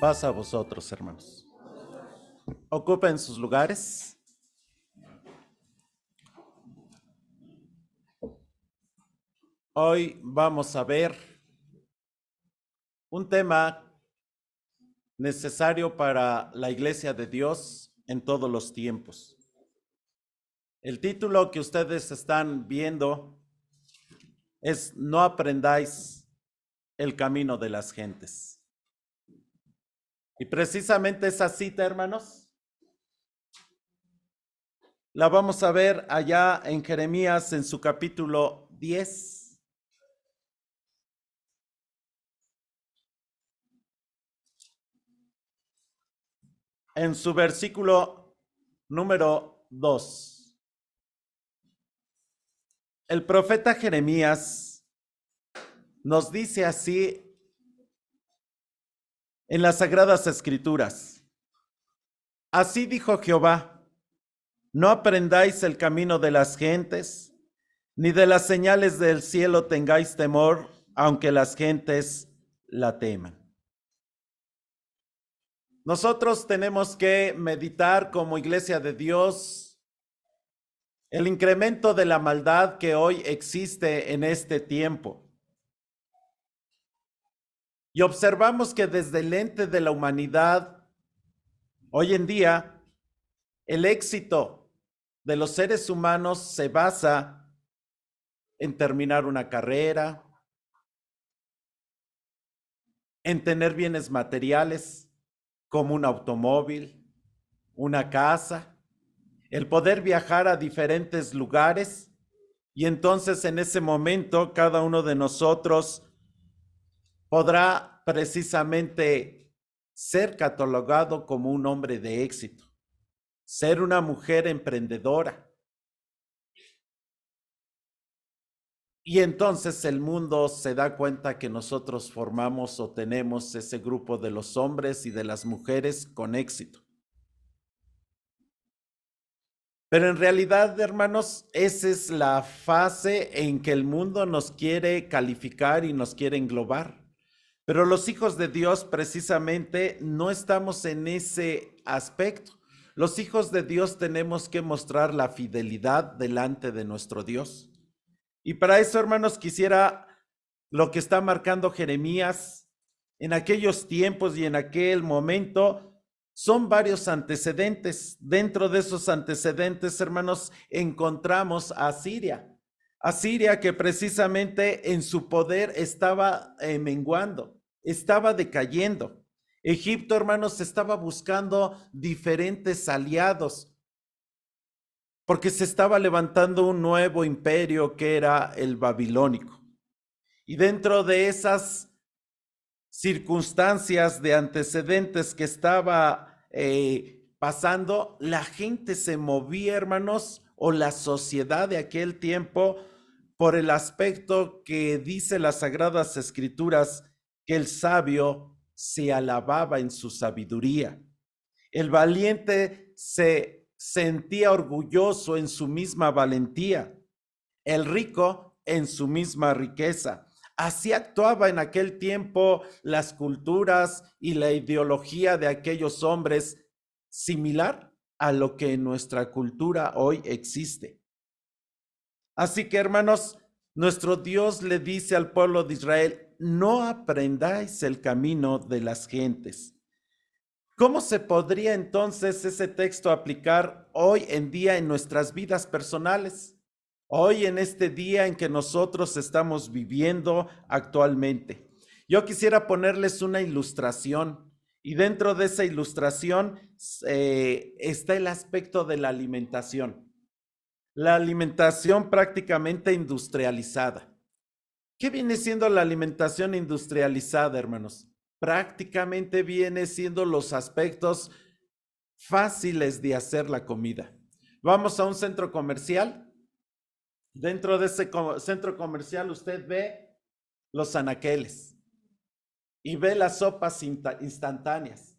Paz a vosotros, hermanos. Ocupen sus lugares. Hoy vamos a ver un tema necesario para la Iglesia de Dios en todos los tiempos. El título que ustedes están viendo es No aprendáis el camino de las gentes. Y precisamente esa cita, hermanos, la vamos a ver allá en Jeremías en su capítulo 10. En su versículo número 2. El profeta Jeremías nos dice así en las Sagradas Escrituras: así dijo Jehová, no aprendáis el camino de las gentes, ni de las señales del cielo tengáis temor, aunque las gentes la teman. Nosotros tenemos que meditar como Iglesia de Dios el incremento de la maldad que hoy existe en este tiempo. Y observamos que desde el lente de la humanidad, hoy en día, el éxito de los seres humanos se basa en terminar una carrera, en tener bienes materiales como un automóvil, una casa, el poder viajar a diferentes lugares, y entonces en ese momento cada uno de nosotros podrá precisamente ser catalogado como un hombre de éxito, ser una mujer emprendedora. Y entonces el mundo se da cuenta que nosotros formamos o tenemos ese grupo de los hombres y de las mujeres con éxito. Pero en realidad, hermanos, esa es la fase en que el mundo nos quiere calificar y nos quiere englobar. Pero los hijos de Dios precisamente no estamos en ese aspecto. Los hijos de Dios tenemos que mostrar la fidelidad delante de nuestro Dios. Y para eso, hermanos, quisiera lo que está marcando Jeremías en aquellos tiempos y en aquel momento. Son varios antecedentes. Dentro de esos antecedentes, hermanos, encontramos a Asiria. Asiria que precisamente en su poder estaba menguando, estaba decayendo. Egipto, hermanos, estaba buscando diferentes aliados, porque se estaba levantando un nuevo imperio que era el babilónico. Y dentro de esas circunstancias de antecedentes que estaba pasando, la gente se movía, hermanos, o la sociedad de aquel tiempo, por el aspecto que dice las Sagradas Escrituras, que el sabio se alababa en su sabiduría. El valiente se sentía orgulloso en su misma valentía, el rico en su misma riqueza. Así actuaba en aquel tiempo las culturas y la ideología de aquellos hombres, similar a lo que en nuestra cultura hoy existe. Así que, hermanos, nuestro Dios le dice al pueblo de Israel: no aprendáis el camino de las gentes. ¿Cómo se podría entonces ese texto aplicar hoy en día en nuestras vidas personales? Hoy en este día en que nosotros estamos viviendo actualmente. Yo quisiera ponerles una ilustración, y dentro de esa ilustración está el aspecto de la alimentación. La alimentación prácticamente industrializada. ¿Qué viene siendo la alimentación industrializada, hermanos? Prácticamente viene siendo los aspectos fáciles de hacer la comida. Vamos a un centro comercial. Dentro de ese centro comercial usted ve los anaqueles y ve las sopas instantáneas.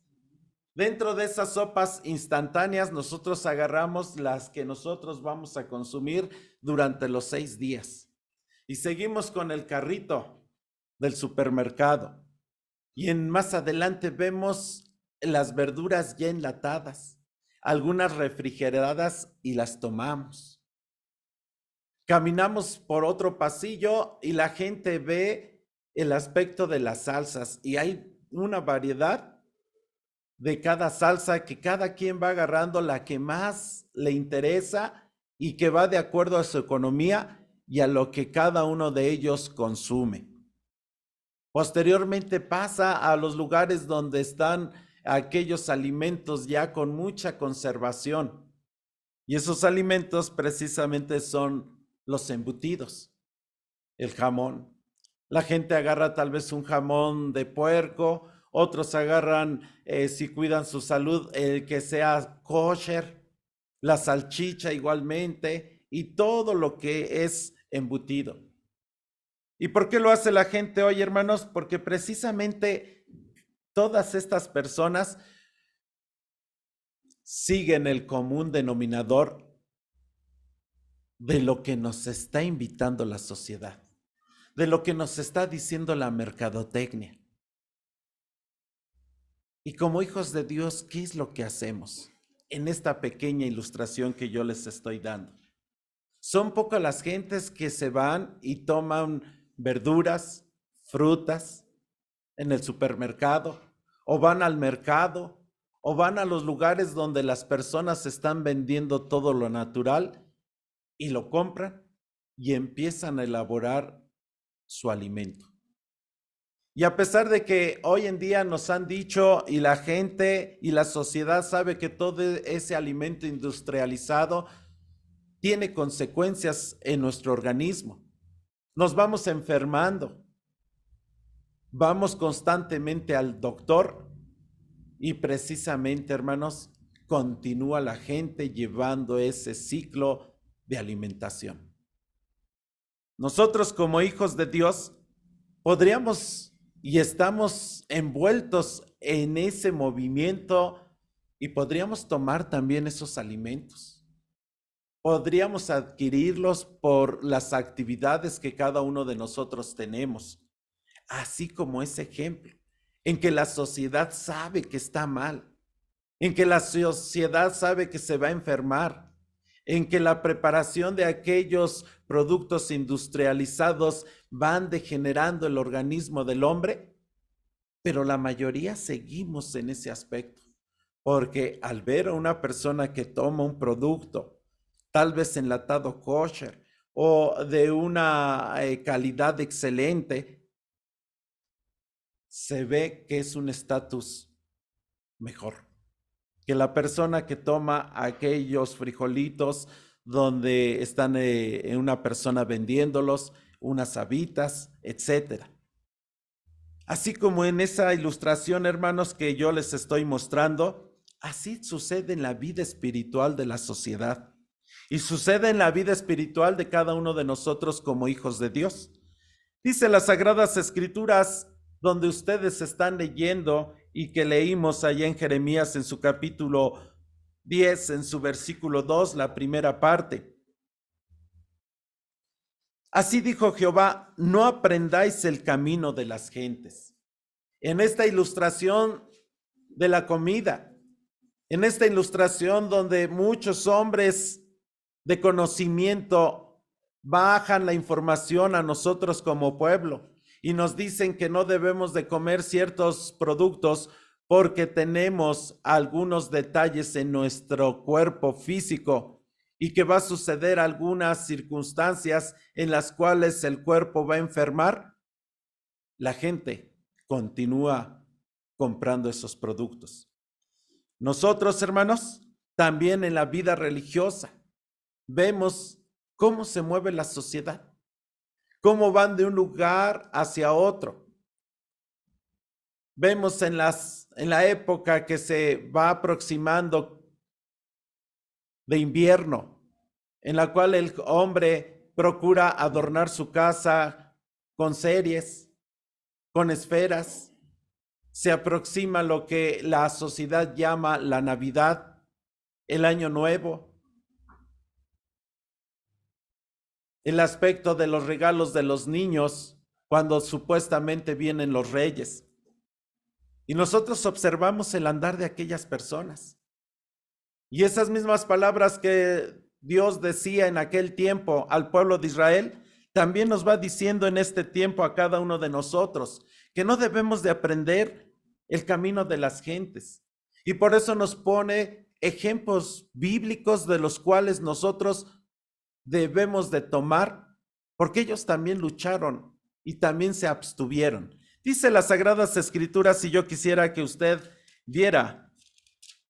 Dentro de esas sopas instantáneas nosotros agarramos las que nosotros vamos a consumir durante los 6 días. Y seguimos con el carrito del supermercado. Y más adelante vemos las verduras ya enlatadas, algunas refrigeradas y las tomamos. Caminamos por otro pasillo y la gente ve el aspecto de las salsas y hay una variedad de cada salsa que cada quien va agarrando la que más le interesa y que va de acuerdo a su economía y a lo que cada uno de ellos consume. Posteriormente pasa a los lugares donde están aquellos alimentos ya con mucha conservación. Y esos alimentos precisamente son los embutidos, el jamón. La gente agarra tal vez un jamón de puerco, otros agarran, si cuidan su salud, el que sea kosher, la salchicha igualmente, y todo lo que es embutido. ¿Y por qué lo hace la gente hoy, hermanos? Porque precisamente todas estas personas siguen el común denominador de lo que nos está invitando la sociedad, de lo que nos está diciendo la mercadotecnia. Y como hijos de Dios, ¿qué es lo que hacemos en esta pequeña ilustración que yo les estoy dando? Son pocas las gentes que se van y toman verduras, frutas en el supermercado, o van al mercado, o van a los lugares donde las personas están vendiendo todo lo natural y lo compran y empiezan a elaborar su alimento. Y a pesar de que hoy en día nos han dicho y la gente y la sociedad sabe que todo ese alimento industrializado tiene consecuencias en nuestro organismo, nos vamos enfermando, vamos constantemente al doctor y precisamente, hermanos, continúa la gente llevando ese ciclo de alimentación. Nosotros como hijos de Dios podríamos y estamos envueltos en ese movimiento y podríamos tomar también esos alimentos. Podríamos adquirirlos por las actividades que cada uno de nosotros tenemos, así como ese ejemplo, en que la sociedad sabe que está mal, en que la sociedad sabe que se va a enfermar, en que la preparación de aquellos productos industrializados van degenerando el organismo del hombre, pero la mayoría seguimos en ese aspecto, porque al ver a una persona que toma un producto, tal vez enlatado kosher o de una calidad excelente, se ve que es un estatus mejor que la persona que toma aquellos frijolitos donde están una persona vendiéndolos, unas habitas, etcétera. Así como en esa ilustración, hermanos, que yo les estoy mostrando, así sucede en la vida espiritual de la sociedad y sucede en la vida espiritual de cada uno de nosotros como hijos de Dios. Dice las Sagradas Escrituras, donde ustedes están leyendo y que leímos allá en Jeremías en su capítulo 10, en su versículo 2, la primera parte. Así dijo Jehová, no aprendáis el camino de las gentes. En esta ilustración de la comida, en esta ilustración donde muchos hombres de conocimiento bajan la información a nosotros como pueblo y nos dicen que no debemos de comer ciertos productos porque tenemos algunos detalles en nuestro cuerpo físico y que va a suceder algunas circunstancias en las cuales el cuerpo va a enfermar, la gente continúa comprando esos productos. Nosotros, hermanos, también en la vida religiosa, vemos cómo se mueve la sociedad, cómo van de un lugar hacia otro. Vemos en la época que se va aproximando de invierno, en la cual el hombre procura adornar su casa con series, con esferas. Se aproxima lo que la sociedad llama la Navidad, el Año Nuevo, el aspecto de los regalos de los niños cuando supuestamente vienen los reyes. Y nosotros observamos el andar de aquellas personas. Y esas mismas palabras que Dios decía en aquel tiempo al pueblo de Israel, también nos va diciendo en este tiempo a cada uno de nosotros, que no debemos de aprender el camino de las gentes. Y por eso nos pone ejemplos bíblicos de los cuales nosotros debemos de tomar, porque ellos también lucharon y también se abstuvieron. Dice las Sagradas Escrituras, si yo quisiera que usted viera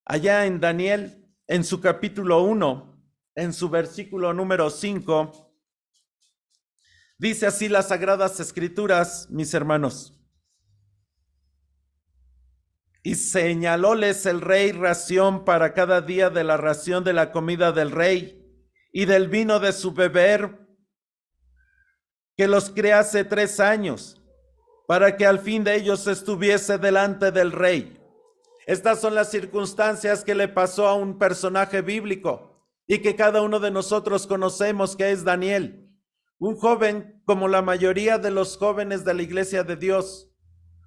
allá en Daniel, en su capítulo 1, en su versículo número 5, dice así las Sagradas Escrituras, mis hermanos. Y señalóles el rey ración para cada día de la ración de la comida del rey y del vino de su beber, que los crease 3 años, para que al fin de ellos estuviese delante del rey. Estas son las circunstancias que le pasó a un personaje bíblico y que cada uno de nosotros conocemos, que es Daniel, un joven como la mayoría de los jóvenes de la iglesia de Dios,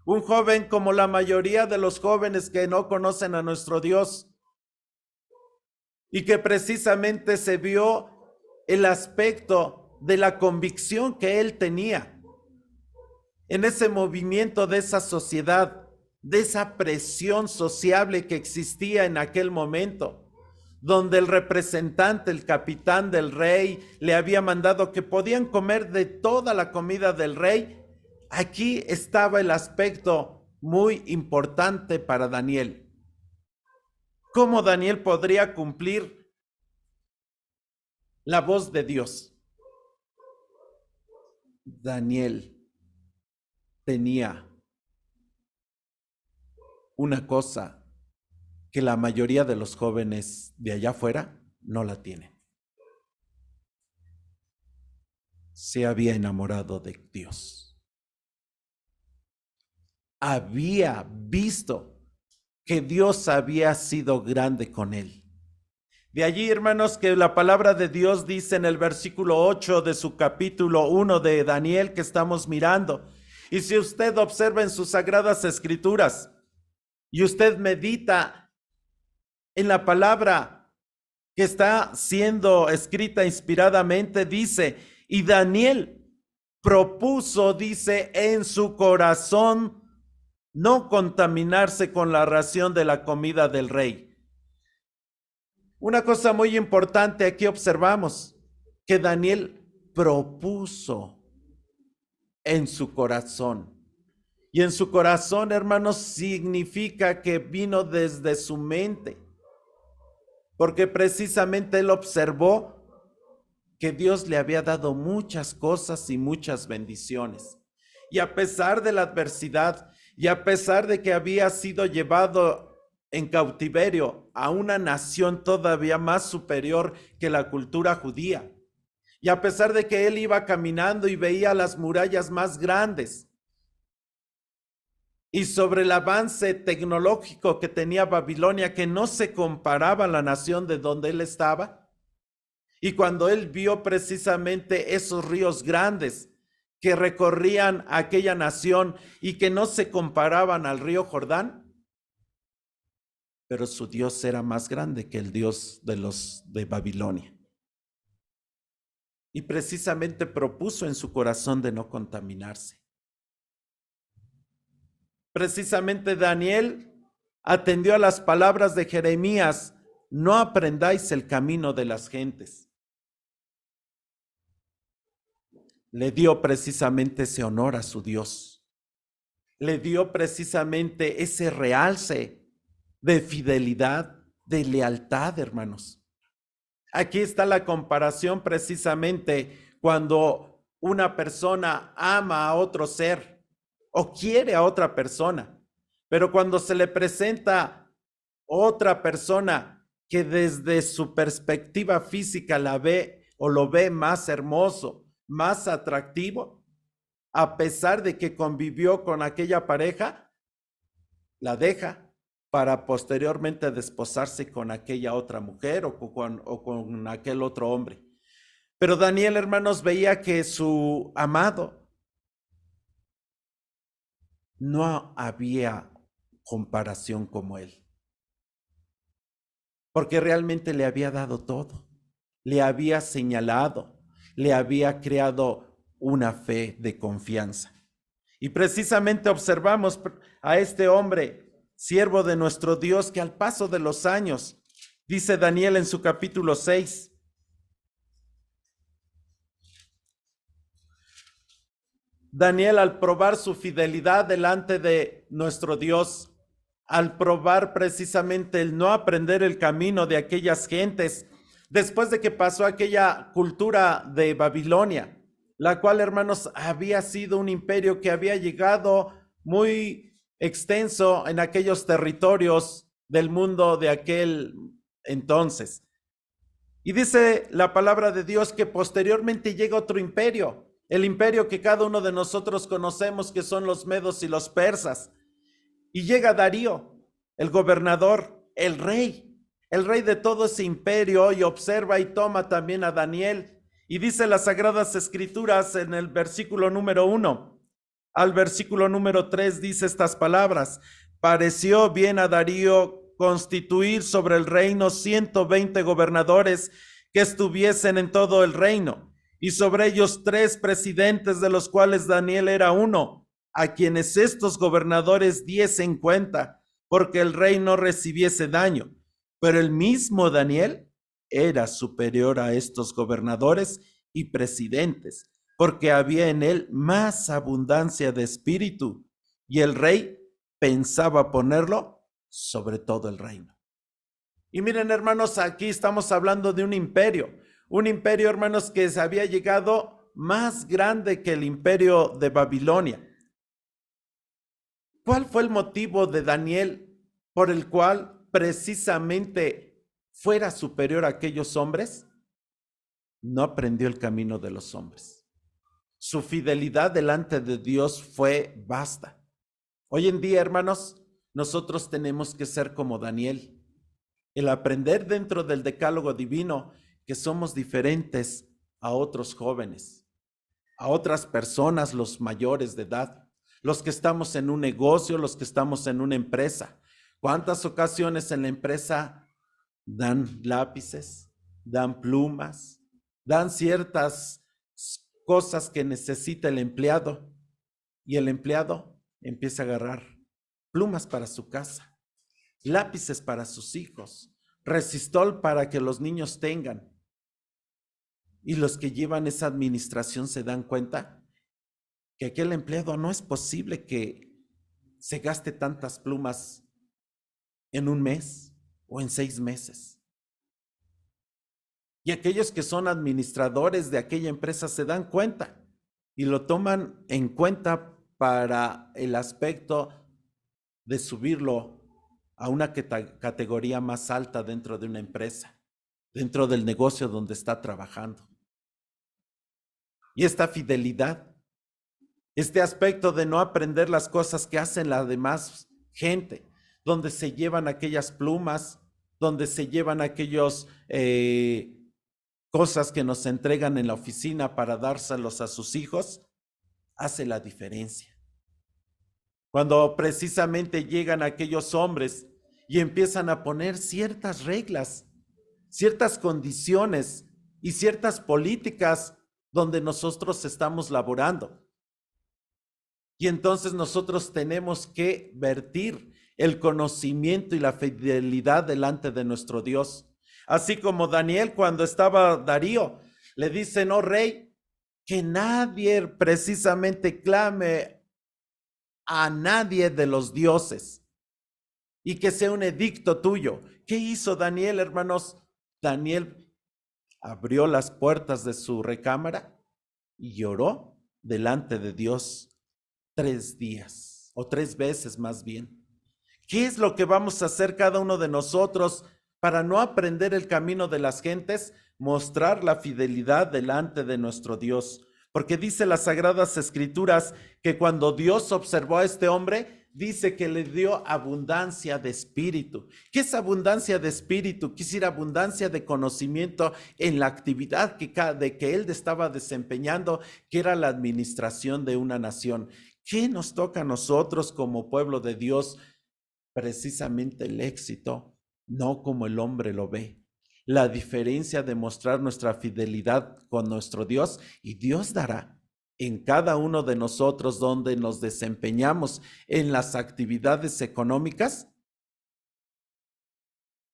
un joven como la mayoría de los jóvenes que no conocen a nuestro Dios, y que precisamente se vio el aspecto de la convicción que él tenía en ese movimiento de esa sociedad, de esa presión sociable que existía en aquel momento, donde el representante, el capitán del rey, le había mandado que podían comer de toda la comida del rey. Aquí estaba el aspecto muy importante para Daniel. ¿Cómo Daniel podría cumplir la voz de Dios? Daniel tenía una cosa que la mayoría de los jóvenes de allá afuera no la tienen. Se había enamorado de Dios. Había visto que Dios había sido grande con él. De allí, hermanos, que la palabra de Dios dice en el versículo 8 de su capítulo 1 de Daniel que estamos mirando. Y si usted observa en sus sagradas escrituras y usted medita en la palabra que está siendo escrita inspiradamente, dice, y Daniel propuso, dice, en su corazón no contaminarse con la ración de la comida del rey. Una cosa muy importante aquí observamos, que Daniel propuso en su corazón. Y en su corazón, hermanos, significa que vino desde su mente, porque precisamente él observó que Dios le había dado muchas cosas y muchas bendiciones. Y a pesar de la adversidad, y a pesar de que había sido llevado en cautiverio a una nación todavía más superior que la cultura judía, y a pesar de que él iba caminando y veía las murallas más grandes, y sobre el avance tecnológico que tenía Babilonia, que no se comparaba a la nación de donde él estaba, y cuando él vio precisamente esos ríos grandes que recorrían aquella nación y que no se comparaban al río Jordán, pero su Dios era más grande que el Dios de los de Babilonia. Y precisamente propuso en su corazón de no contaminarse. Precisamente Daniel atendió a las palabras de Jeremías: no aprendáis el camino de las gentes. Le dio precisamente ese honor a su Dios. Le dio precisamente ese realce de fidelidad, de lealtad, hermanos. Aquí está la comparación precisamente cuando una persona ama a otro ser o quiere a otra persona, pero cuando se le presenta otra persona que desde su perspectiva física la ve o lo ve más hermoso, más atractivo, a pesar de que convivió con aquella pareja, la deja para posteriormente desposarse con aquella otra mujer o con aquel otro hombre. Pero Daniel, hermanos, veía que su amado no había comparación como él. Porque realmente le había dado todo, le había señalado, le había creado una fe de confianza. Y precisamente observamos a este hombre, siervo de nuestro Dios, que al paso de los años, dice Daniel en su capítulo 6, Daniel, al probar su fidelidad delante de nuestro Dios, al probar precisamente el no aprender el camino de aquellas gentes, después de que pasó aquella cultura de Babilonia, la cual, hermanos, había sido un imperio que había llegado muy extenso en aquellos territorios del mundo de aquel entonces. Y dice la palabra de Dios que posteriormente llega otro imperio, el imperio que cada uno de nosotros conocemos, que son los medos y los persas. Y llega Darío, el gobernador, el rey de todo ese imperio, y observa y toma también a Daniel. Y dice las Sagradas Escrituras en el versículo número 1 al versículo número 3, dice estas palabras: pareció bien a Darío constituir sobre el reino 120 gobernadores que estuviesen en todo el reino, y sobre ellos 3 presidentes, de los cuales Daniel era uno, a quienes estos gobernadores diesen cuenta, porque el rey no recibiese daño. Pero el mismo Daniel era superior a estos gobernadores y presidentes, porque había en él más abundancia de espíritu, y el rey pensaba ponerlo sobre todo el reino. Y miren, hermanos, aquí estamos hablando de un imperio, hermanos, que se había llegado más grande que el imperio de Babilonia. ¿Cuál fue el motivo de Daniel por el cual precisamente fuera superior a aquellos hombres? No aprendió el camino de los hombres. Su fidelidad delante de Dios fue vasta. Hoy en día, hermanos, nosotros tenemos que ser como Daniel, el aprender dentro del decálogo divino que somos diferentes a otros jóvenes, a otras personas, los mayores de edad, los que estamos en un negocio, los que estamos en una empresa. ¿Cuántas ocasiones en la empresa dan lápices, dan plumas, dan ciertas cosas que necesita el empleado, y el empleado empieza a agarrar plumas para su casa, lápices para sus hijos, resistol para que los niños tengan? Y los que llevan esa administración se dan cuenta que aquel empleado, no es posible que se gaste tantas plumas en un mes o en 6 meses. Y aquellos que son administradores de aquella empresa se dan cuenta y lo toman en cuenta para el aspecto de subirlo a una categoría más alta dentro de una empresa, dentro del negocio donde está trabajando. Y esta fidelidad, este aspecto de no aprender las cosas que hacen la demás gente, donde se llevan aquellas plumas, donde se llevan aquellos cosas que nos entregan en la oficina para dárselos a sus hijos, hace la diferencia. Cuando precisamente llegan aquellos hombres y empiezan a poner ciertas reglas, ciertas condiciones y ciertas políticas donde nosotros estamos laborando. Y entonces nosotros tenemos que vertir el conocimiento y la fidelidad delante de nuestro Dios. Así como Daniel, cuando estaba Darío, le dice: no, rey, que nadie precisamente clame a nadie de los dioses y que sea un edicto tuyo. ¿Qué hizo Daniel, hermanos? Daniel abrió las puertas de su recámara y lloró delante de Dios 3 días, o 3 veces más bien. ¿Qué es lo que vamos a hacer cada uno de nosotros para no aprender el camino de las gentes? Mostrar la fidelidad delante de nuestro Dios. Porque dice las Sagradas Escrituras que cuando Dios observó a este hombre, dice que le dio abundancia de espíritu. ¿Qué es abundancia de espíritu? Quiere decir abundancia de conocimiento en la actividad que él estaba desempeñando, que era la administración de una nación. ¿Qué nos toca a nosotros como pueblo de Dios? precisamente el éxito, no como el hombre lo ve. La diferencia de mostrar nuestra fidelidad con nuestro Dios, y Dios dará en cada uno de nosotros donde nos desempeñamos en las actividades económicas,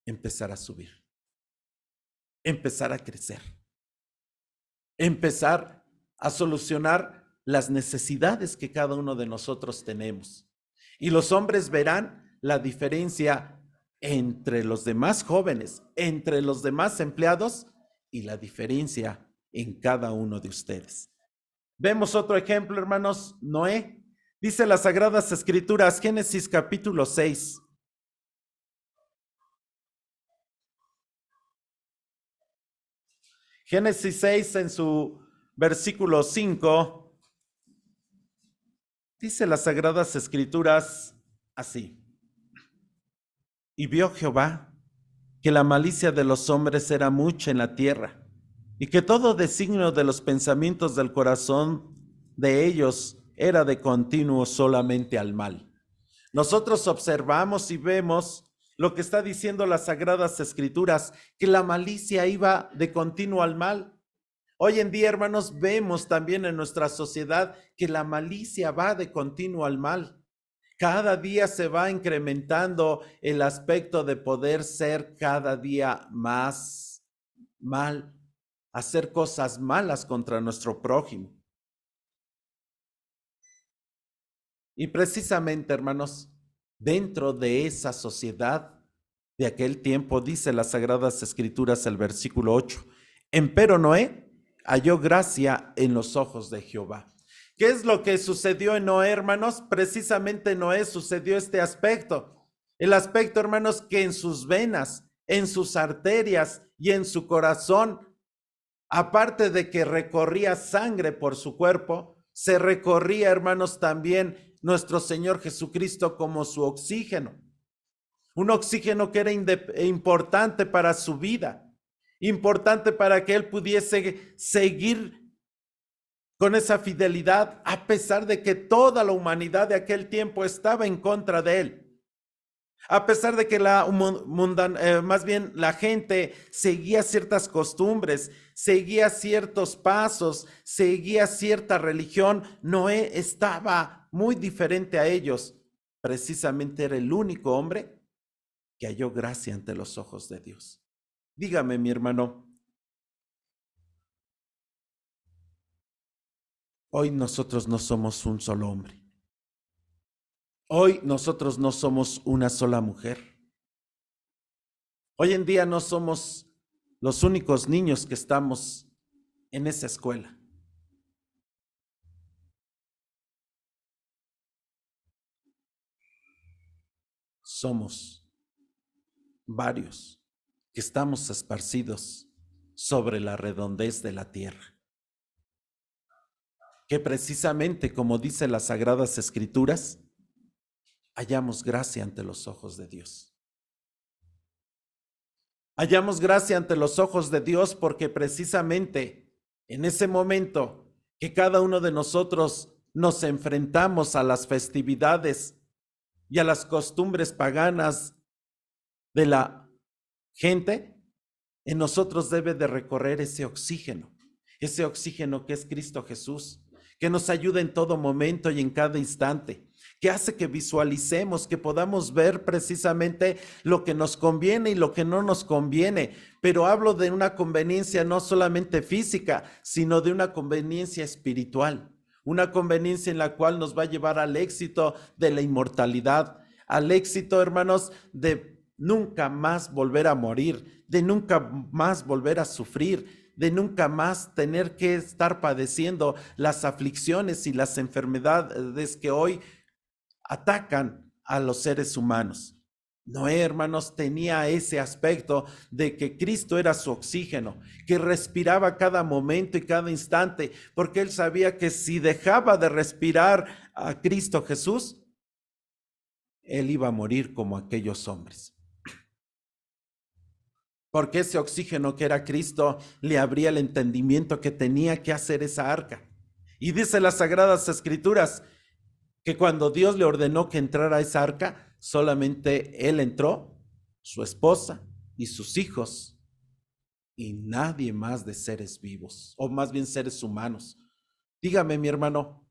empezar a subir, empezar a crecer, empezar a solucionar las necesidades que cada uno de nosotros tenemos. Y los hombres verán la diferencia entre los demás jóvenes, entre los demás empleados y la diferencia en cada uno de ustedes. Vemos otro ejemplo, hermanos, Noé. Dice las Sagradas Escrituras, Génesis capítulo 6. Génesis 6 en su versículo 5, dice las Sagradas Escrituras así. Y vio Jehová que la malicia de los hombres era mucha en la tierra, y que todo designio de los pensamientos del corazón de ellos era de continuo solamente al mal. Nosotros observamos y vemos lo que está diciendo las Sagradas Escrituras, que la malicia iba de continuo al mal. Hoy en día, hermanos, vemos también en nuestra sociedad que la malicia va de continuo al mal. Cada día se va incrementando el aspecto de poder ser cada día más mal, hacer cosas malas contra nuestro prójimo. Y precisamente, hermanos, dentro de esa sociedad de aquel tiempo, dice las Sagradas Escrituras, el versículo 8, empero Noé halló gracia en los ojos de Jehová. ¿Qué es lo que sucedió en Noé, hermanos? Precisamente en Noé sucedió este aspecto. El aspecto, hermanos, que en sus venas, en sus arterias y en su corazón, aparte de que recorría sangre por su cuerpo, se recorría, hermanos, también nuestro Señor Jesucristo como su oxígeno. Un oxígeno que era importante para su vida, importante para que él pudiese seguir con esa fidelidad, a pesar de que toda la humanidad de aquel tiempo estaba en contra de él. A pesar de que más bien la gente seguía ciertas costumbres, seguía ciertos pasos, seguía cierta religión, Noé estaba muy diferente a ellos. Precisamente era el único hombre que halló gracia ante los ojos de Dios. Dígame, mi hermano, hoy nosotros no somos un solo hombre. Hoy nosotros no somos una sola mujer. Hoy en día no somos los únicos niños que estamos en esa escuela. Somos varios que estamos esparcidos sobre la redondez de la tierra. Que precisamente, como dice las Sagradas Escrituras, hallamos gracia ante los ojos de Dios. Hallamos gracia ante los ojos de Dios porque precisamente en ese momento que cada uno de nosotros nos enfrentamos a las festividades y a las costumbres paganas de la gente, en nosotros debe de recorrer ese oxígeno que es Cristo Jesús, que nos ayuda en todo momento y en cada instante, que hace que visualicemos, que podamos ver precisamente lo que nos conviene y lo que no nos conviene. Pero hablo de una conveniencia no solamente física, sino de una conveniencia espiritual, una conveniencia en la cual nos va a llevar al éxito de la inmortalidad, al éxito, hermanos, de nunca más volver a morir, de nunca más volver a sufrir, de nunca más tener que estar padeciendo las aflicciones y las enfermedades que hoy atacan a los seres humanos. Noé, hermanos, tenía ese aspecto de que Cristo era su oxígeno, que respiraba cada momento y cada instante, porque él sabía que si dejaba de respirar a Cristo Jesús, él iba a morir como aquellos hombres. Porque ese oxígeno que era Cristo le abría el entendimiento que tenía que hacer esa arca. Y dice las Sagradas Escrituras que cuando Dios le ordenó que entrara a esa arca, solamente él entró, su esposa y sus hijos, y nadie más de seres vivos, o más bien seres humanos. Dígame, mi hermano,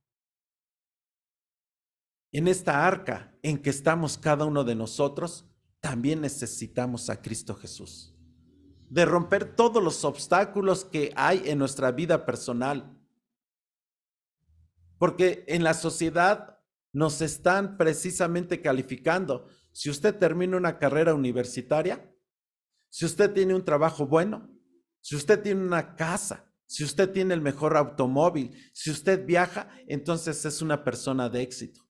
en esta arca en que estamos cada uno de nosotros, también necesitamos a Cristo Jesús, de romper todos los obstáculos que hay en nuestra vida personal. Porque en la sociedad nos están precisamente calificando. Si usted termina una carrera universitaria, si usted tiene un trabajo bueno, si usted tiene una casa, si usted tiene el mejor automóvil, si usted viaja, entonces es una persona de éxito.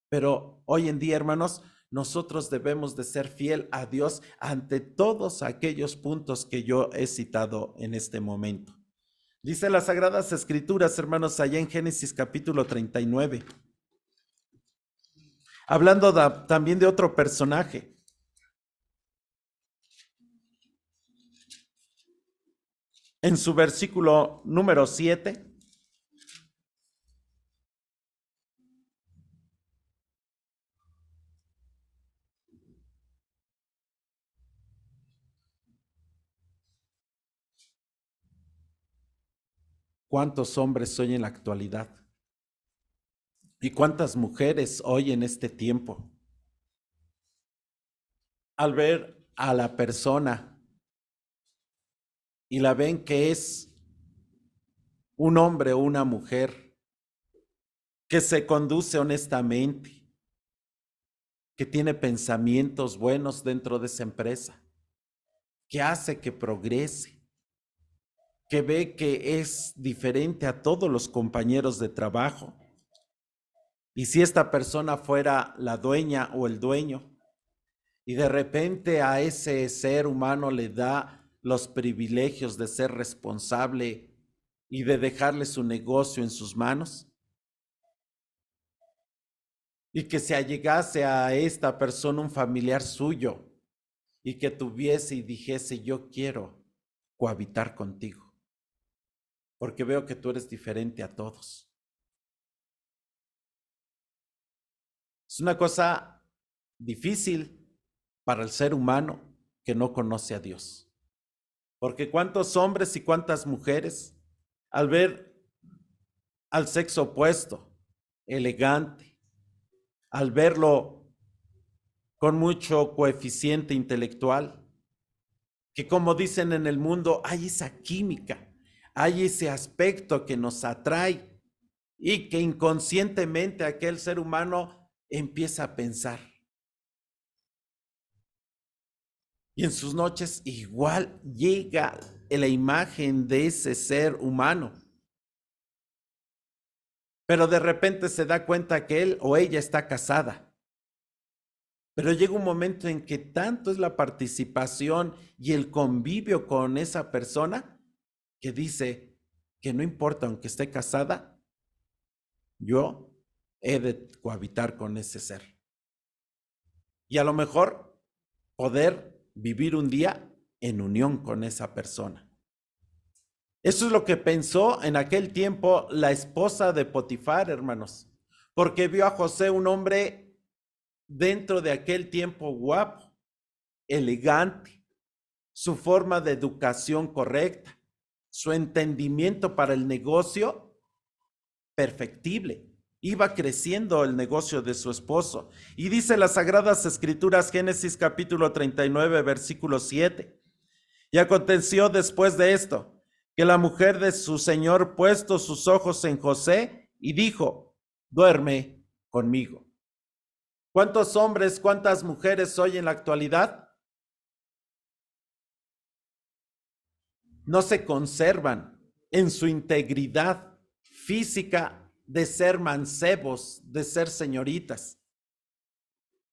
Pero hoy en día, hermanos, nosotros debemos de ser fiel a Dios ante todos aquellos puntos que yo he citado en este momento. Dice las Sagradas Escrituras, hermanos, allá en Génesis capítulo 39, hablando también de otro personaje. En su versículo número 7, ¿cuántos hombres hoy en la actualidad? ¿Y cuántas mujeres hoy en este tiempo? Al ver a la persona y la ven que es un hombre o una mujer que se conduce honestamente, que tiene pensamientos buenos dentro de esa empresa, que hace que progrese, que ve que es diferente a todos los compañeros de trabajo. Y si esta persona fuera la dueña o el dueño, y de repente a ese ser humano le da los privilegios de ser responsable y de dejarle su negocio en sus manos, y que se allegase a esta persona un familiar suyo y que tuviese y dijese: yo quiero cohabitar contigo, porque veo que tú eres diferente a todos. Es una cosa difícil para el ser humano que no conoce a Dios. Porque cuántos hombres y cuántas mujeres, al ver al sexo opuesto, elegante, al verlo con mucho coeficiente intelectual, que como dicen en el mundo, hay esa química, hay ese aspecto que nos atrae y que inconscientemente aquel ser humano empieza a pensar. Y en sus noches igual llega la imagen de ese ser humano. Pero de repente se da cuenta que él o ella está casada. Pero llega un momento en que tanto es la participación y el convivio con esa persona que dice que no importa, aunque esté casada, yo he de cohabitar con ese ser. Y a lo mejor poder vivir un día en unión con esa persona. Eso es lo que pensó en aquel tiempo la esposa de Potifar, hermanos, porque vio a José un hombre dentro de aquel tiempo guapo, elegante, su forma de educación correcta, su entendimiento para el negocio perfectible. Iba creciendo el negocio de su esposo. Y dice las Sagradas Escrituras, Génesis capítulo 39, versículo 7. Y aconteció después de esto, que la mujer de su señor puesto sus ojos en José y dijo: duerme conmigo. ¿Cuántos hombres, cuántas mujeres hoy en la actualidad no se conservan en su integridad física de ser mancebos, de ser señoritas?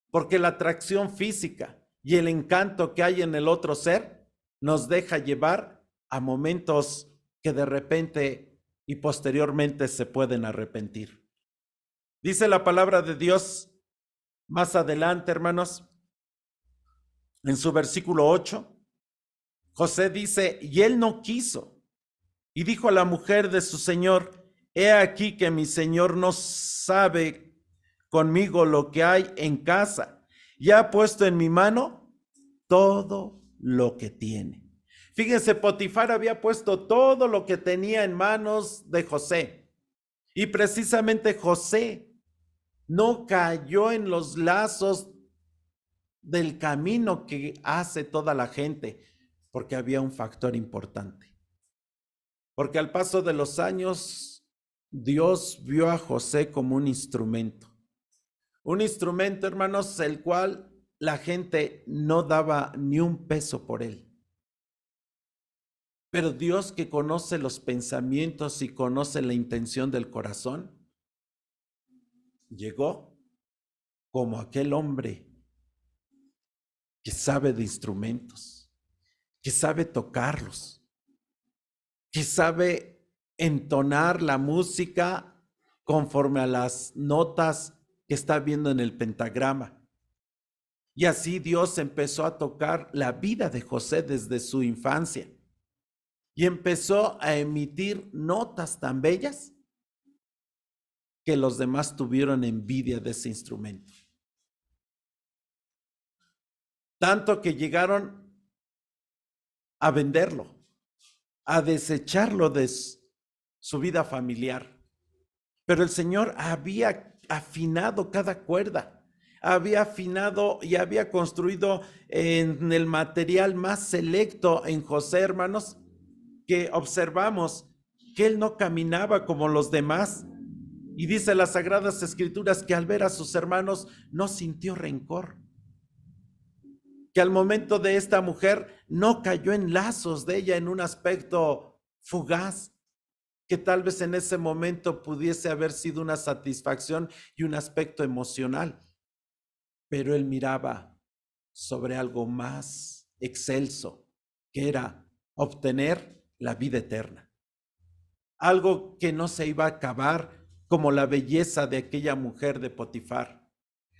Porque la atracción física y el encanto que hay en el otro ser nos deja llevar a momentos que de repente y posteriormente se pueden arrepentir. Dice la palabra de Dios más adelante, hermanos, en su versículo 8, José dice: y él no quiso, y dijo a la mujer de su señor: he aquí que mi señor no sabe conmigo lo que hay en casa, y ha puesto en mi mano todo lo que tiene. Fíjense, Potifar había puesto todo lo que tenía en manos de José. Y precisamente José no cayó en los lazos del camino que hace toda la gente, porque había un factor importante. Porque al paso de los años, Dios vio a José como un instrumento. Un instrumento, hermanos, el cual la gente no daba ni un peso por él. Pero Dios, que conoce los pensamientos y conoce la intención del corazón, llegó como aquel hombre que sabe de instrumentos, que sabe tocarlos, que sabe entonar la música conforme a las notas que está viendo en el pentagrama. Y así Dios empezó a tocar la vida de José desde su infancia. Y empezó a emitir notas tan bellas que los demás tuvieron envidia de ese instrumento. Tanto que llegaron a venderlo, a desecharlo de su vida familiar. Pero el Señor había afinado cada cuerda, había afinado y había construido en el material más selecto en José, hermanos, que observamos que él no caminaba como los demás. Y dice las Sagradas Escrituras que al ver a sus hermanos no sintió rencor. Que al momento de esta mujer no cayó en lazos de ella en un aspecto fugaz, que tal vez en ese momento pudiese haber sido una satisfacción y un aspecto emocional. Pero él miraba sobre algo más excelso, que era obtener la vida eterna. Algo que no se iba a acabar como la belleza de aquella mujer de Potifar.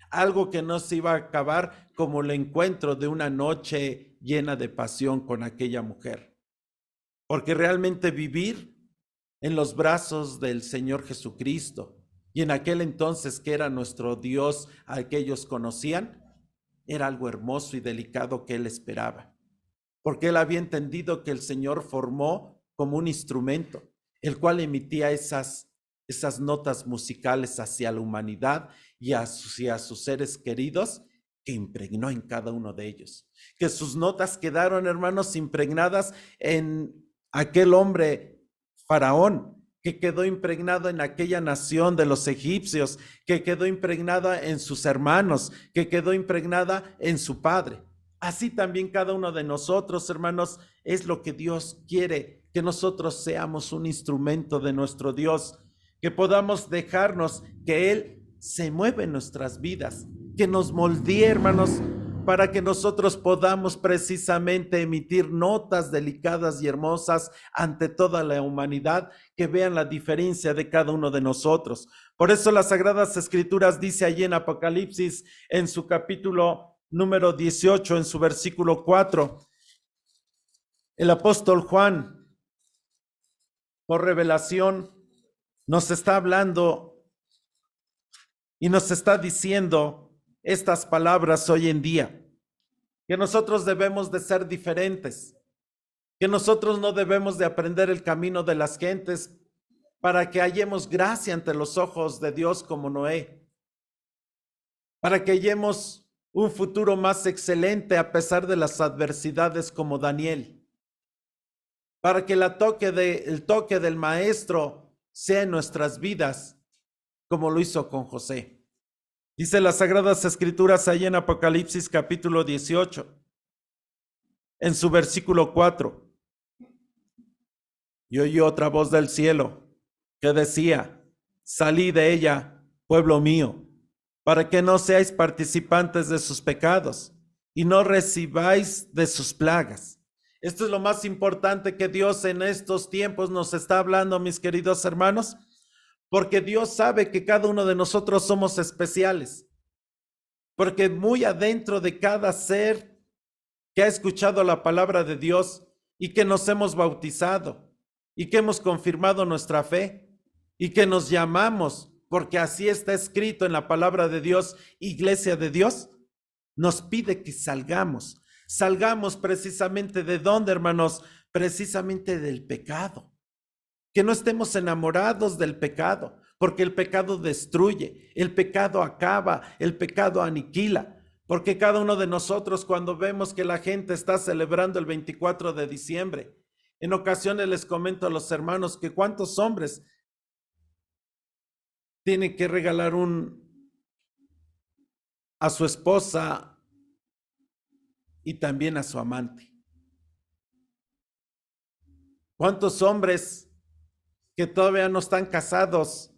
Algo que no se iba a acabar como el encuentro de una noche llena de pasión con aquella mujer. Porque realmente vivir en los brazos del Señor Jesucristo, y en aquel entonces que era nuestro Dios al que ellos conocían, era algo hermoso y delicado que él esperaba. Porque él había entendido que el Señor formó como un instrumento, el cual emitía esas notas musicales hacia la humanidad y hacia sus seres queridos, que impregnó en cada uno de ellos. Que sus notas quedaron, hermanos, impregnadas en aquel hombre faraón, que quedó impregnado en aquella nación de los egipcios, que quedó impregnada en sus hermanos, que quedó impregnada en su padre. Así también cada uno de nosotros, hermanos, es lo que Dios quiere, que nosotros seamos un instrumento de nuestro Dios, que podamos dejarnos que Él se mueva en nuestras vidas, que nos moldee, hermanos, para que nosotros podamos precisamente emitir notas delicadas y hermosas ante toda la humanidad, que vean la diferencia de cada uno de nosotros. Por eso las Sagradas Escrituras dice allí en Apocalipsis, en su capítulo número 18, en su versículo 4, el apóstol Juan, por revelación, nos está hablando y nos está diciendo estas palabras hoy en día, que nosotros debemos de ser diferentes, que nosotros no debemos de aprender el camino de las gentes para que hallemos gracia ante los ojos de Dios como Noé, para que hallemos un futuro más excelente a pesar de las adversidades como Daniel, para que el toque del Maestro sea en nuestras vidas como lo hizo con José. Dice las Sagradas Escrituras ahí en Apocalipsis capítulo 18, en su versículo 4. Y oí otra voz del cielo que decía: salid de ella, pueblo mío, para que no seáis participantes de sus pecados y no recibáis de sus plagas. Esto es lo más importante que Dios en estos tiempos nos está hablando, mis queridos hermanos, porque Dios sabe que cada uno de nosotros somos especiales, porque muy adentro de cada ser que ha escuchado la palabra de Dios y que nos hemos bautizado y que hemos confirmado nuestra fe y que nos llamamos, porque así está escrito en la palabra de Dios, iglesia de Dios, nos pide que salgamos. Salgamos precisamente ¿de dónde, hermanos? Precisamente del pecado. Que no estemos enamorados del pecado, porque el pecado destruye, el pecado acaba, el pecado aniquila. Porque cada uno de nosotros, cuando vemos que la gente está celebrando el 24 de diciembre, en ocasiones les comento a los hermanos que cuántos hombres tienen que regalar a su esposa y también a su amante. ¿Cuántos hombres que todavía no están casados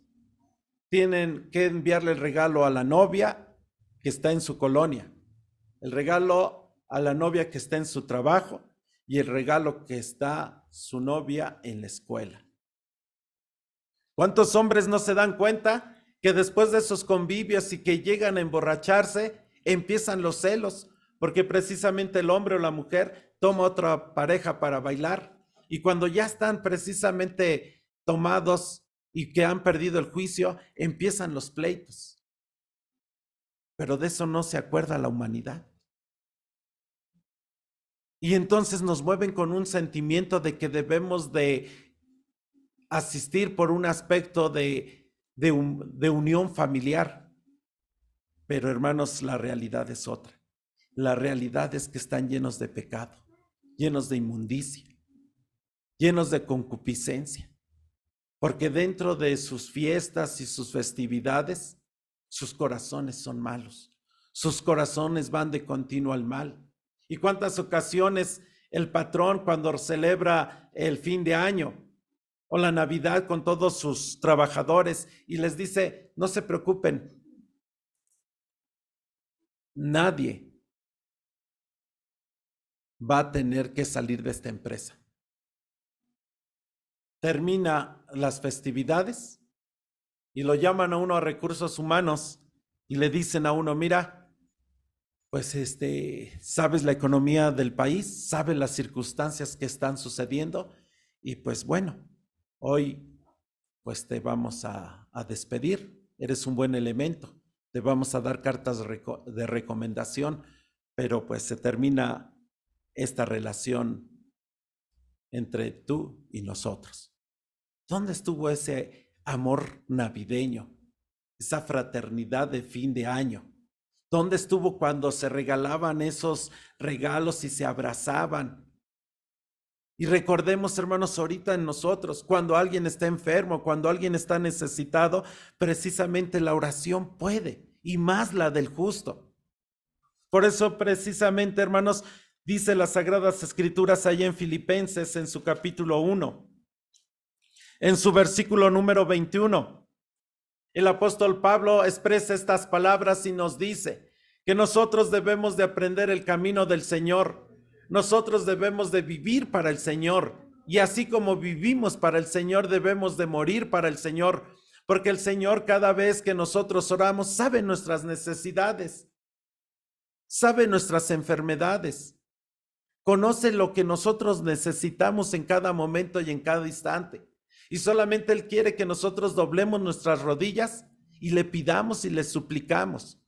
tienen que enviarle el regalo a la novia que está en su colonia, el regalo a la novia que está en su trabajo y el regalo que está su novia en la escuela? ¿Cuántos hombres no se dan cuenta que después de esos convivios y que llegan a emborracharse, empiezan los celos? Porque precisamente el hombre o la mujer toma otra pareja para bailar, y cuando ya están precisamente tomados y que han perdido el juicio, empiezan los pleitos. Pero de eso no se acuerda la humanidad. Y entonces nos mueven con un sentimiento de que debemos de asistir por un aspecto de unión familiar. Pero hermanos, la realidad es otra. La realidad es que están llenos de pecado, llenos de inmundicia, llenos de concupiscencia. Porque dentro de sus fiestas y sus festividades, sus corazones son malos. Sus corazones van de continuo al mal. ¿Y cuántas ocasiones el patrón, cuando celebra el fin de año o la Navidad con todos sus trabajadores, y les dice, no se preocupen, nadie va a tener que salir de esta empresa? Termina las festividades y lo llaman a uno a recursos humanos y le dicen a uno, mira, pues sabes la economía del país, sabes las circunstancias que están sucediendo, y pues bueno, hoy pues te vamos a despedir, eres un buen elemento, te vamos a dar cartas de recomendación, pero pues se termina esta relación entre tú y nosotros. ¿Dónde estuvo ese amor navideño, esa fraternidad de fin de año? ¿Dónde estuvo cuando se regalaban esos regalos y se abrazaban? Y recordemos, hermanos, ahorita en nosotros, cuando alguien está enfermo, cuando alguien está necesitado, precisamente la oración puede, y más la del justo. Por eso precisamente, hermanos, dice las Sagradas Escrituras allá en Filipenses, en su capítulo 1, en su versículo número 21, el apóstol Pablo expresa estas palabras y nos dice que nosotros debemos de aprender el camino del Señor. Nosotros debemos de vivir para el Señor, y así como vivimos para el Señor, debemos de morir para el Señor, porque el Señor, cada vez que nosotros oramos, sabe nuestras necesidades, sabe nuestras enfermedades, conoce lo que nosotros necesitamos en cada momento y en cada instante. Y solamente Él quiere que nosotros doblemos nuestras rodillas y le pidamos y le suplicamos.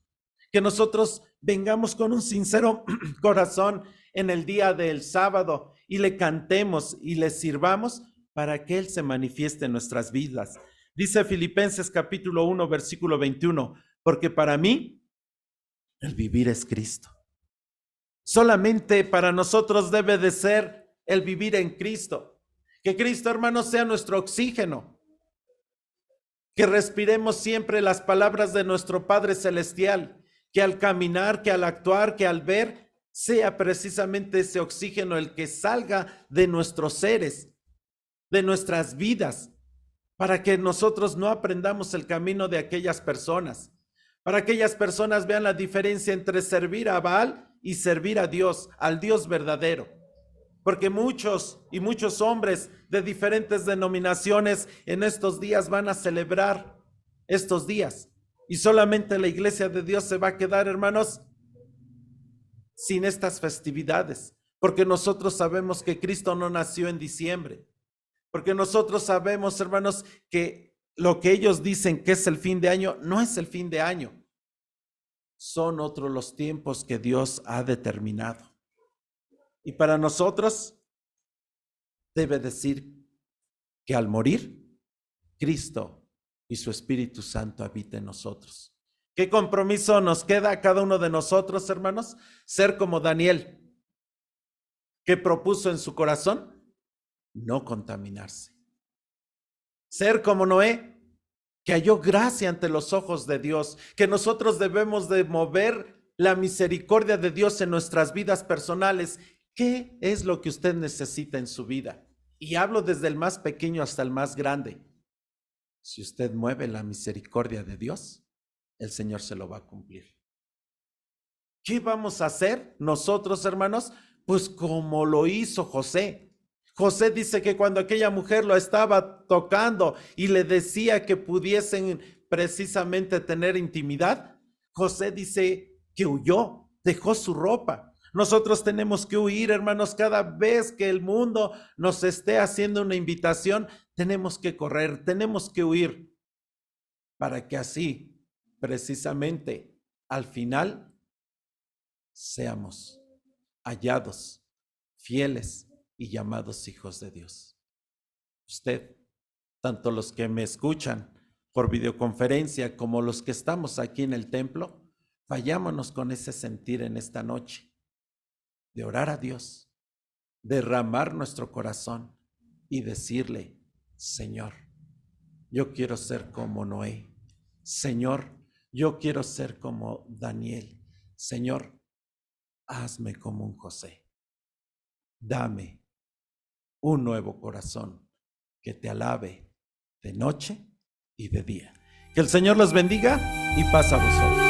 Que nosotros vengamos con un sincero corazón en el día del sábado y le cantemos y le sirvamos para que Él se manifieste en nuestras vidas. Dice Filipenses capítulo 1, versículo 21, porque para mí el vivir es Cristo. Solamente para nosotros debe de ser el vivir en Cristo. Que Cristo, hermanos, sea nuestro oxígeno. Que respiremos siempre las palabras de nuestro Padre Celestial. Que al caminar, que al actuar, que al ver, sea precisamente ese oxígeno el que salga de nuestros seres, de nuestras vidas, para que nosotros no aprendamos el camino de aquellas personas. Para que aquellas personas vean la diferencia entre servir a Baal y servir a Dios, al Dios verdadero. Porque muchos hombres de diferentes denominaciones en estos días van a celebrar estos días, y solamente la iglesia de Dios se va a quedar, hermanos, sin estas festividades, porque nosotros sabemos que Cristo no nació en diciembre, porque nosotros sabemos, hermanos, que lo que ellos dicen que es el fin de año no es el fin de año. son otros los tiempos que Dios ha determinado. Y para nosotros debe decir que al morir, Cristo y su Espíritu Santo habita en nosotros. ¿Qué compromiso nos queda a cada uno de nosotros, hermanos? Ser como Daniel, que propuso en su corazón no contaminarse. Ser como Noé, que halló gracia ante los ojos de Dios, que nosotros debemos de mover la misericordia de Dios en nuestras vidas personales. ¿Qué es lo que usted necesita en su vida? Y hablo desde el más pequeño hasta el más grande. Si usted mueve la misericordia de Dios, el Señor se lo va a cumplir. ¿Qué vamos a hacer nosotros, hermanos? Pues como lo hizo José. José dice que cuando aquella mujer lo estaba tocando y le decía que pudiesen precisamente tener intimidad, José dice que huyó, dejó su ropa. Nosotros tenemos que huir, hermanos, cada vez que el mundo nos esté haciendo una invitación, tenemos que correr, tenemos que huir, para que así, precisamente, al final, seamos hallados, fieles y llamados hijos de Dios. Usted, tanto los que me escuchan por videoconferencia como los que estamos aquí en el templo, vayámonos con ese sentir en esta noche, de orar a Dios, derramar nuestro corazón y decirle: Señor, yo quiero ser como Noé. Señor, yo quiero ser como Daniel. Señor, hazme como un José. Dame un nuevo corazón que te alabe de noche y de día. Que el Señor los bendiga y paz a vosotros.